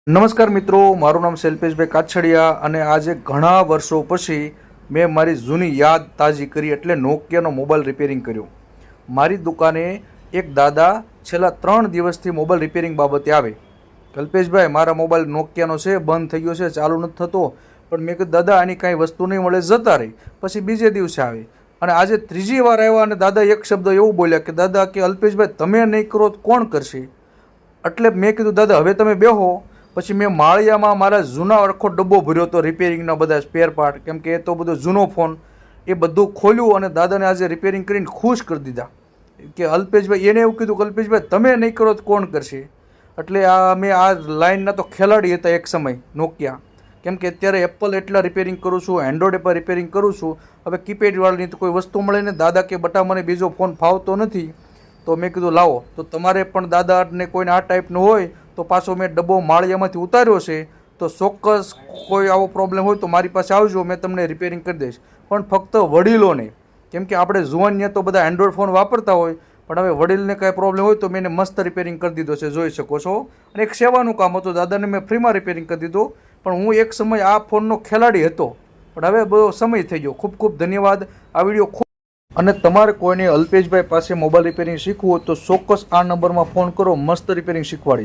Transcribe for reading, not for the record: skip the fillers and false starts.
નમસ્કાર મિત્રો, મારું નામ શૈલ્પેશભાઈ કાછડિયા અને આજે ઘણા વર્ષો પછી મેં મારી જૂની યાદ તાજી કરી એટલે નોકિયાનો મોબાઈલ રિપેરિંગ કર્યો. મારી દુકાને એક દાદા છેલ્લા 3 દિવસથી મોબાઈલ રિપેરિંગ બાબતે આવે. કલ્પેશભાઈ, મારા મોબાઈલ નોકિયાનો છે, બંધ થઈ ગયો છે, ચાલુ નથી થતો. પણ મેં કીધું દાદા આની કાંઈ વસ્તુ નહીં મળે, જતા રહી. પછી બીજે દિવસે આવે અને આજે ત્રીજી વાર આવ્યા અને દાદા એક શબ્દ એવું બોલ્યા કે દાદા કે અલ્પેશભાઈ તમે નહીં કરો તો કોણ કરશે. એટલે મેં કીધું દાદા હવે તમે બેહો. પછી મેં માળિયામાં મારા જૂના આખો ડબ્બો ભર્યો હતો રિપેરિંગના બધા સ્પેર પાર્ટ, કેમ કે એ તો બધો જૂનો ફોન, એ બધું ખોલ્યું અને દાદાને આજે રિપેરિંગ કરીને ખુશ કરી દીધા કે અલ્પેશભાઈ. એને એવું કીધું કે અલ્પેશભાઈ તમે નહીં કરો તો કોણ કરશે. એટલે અમે આ લાઇનના તો ખેલાડી હતા એક સમય નોકિયા, કેમ કે અત્યારે એપલ એટલા રિપેરિંગ કરું છું, એન્ડ્રોઈડ પર રિપેરિંગ કરું છું. હવે કીપેડવાળાની તો કોઈ વસ્તુ મળે ને દાદા કે બટા મને બીજો ફોન ફાવતો નથી. તો મેં કીધું લાવો, તો તમારે પણ દાદાને કોઈને આ ટાઈપનું હોય તો પાછો મેં ડબ્બો માળિયામાંથી ઉતાર્યો છે, તો ચોક્કસ કોઈ આવો પ્રોબ્લેમ હોય તો મારી પાસે આવજો, મેં તમને રિપેરિંગ કરી દઈશ. પણ ફક્ત વડીલોને, કેમ કે આપણે જુવાનિયા તો બધા એન્ડ્રોઈડ ફોન વાપરતા હોય, પણ હવે વડીલને કાંઈ પ્રોબ્લેમ હોય તો મેં એને મસ્ત રિપેરિંગ કરી દીધો છે, જોઈ શકો છો. અને એક સેવાનું કામ હતું, દાદાને મેં ફ્રીમાં રિપેરિંગ કરી દીધું. પણ હું એક સમય આ ફોનનો ખેલાડી હતો, પણ હવે બધો સમય થઈ ગયો. ખૂબ ખૂબ ધન્યવાદ. આ વિડીયો ખૂબ. અને તમારે કોઈને અલ્પેશભાઈ પાસે મોબાઈલ રિપેરિંગ શીખવું હોય તો ચોક્કસ આ નંબરમાં ફોન કરો, મસ્ત રિપેરિંગ શીખવાડીશ.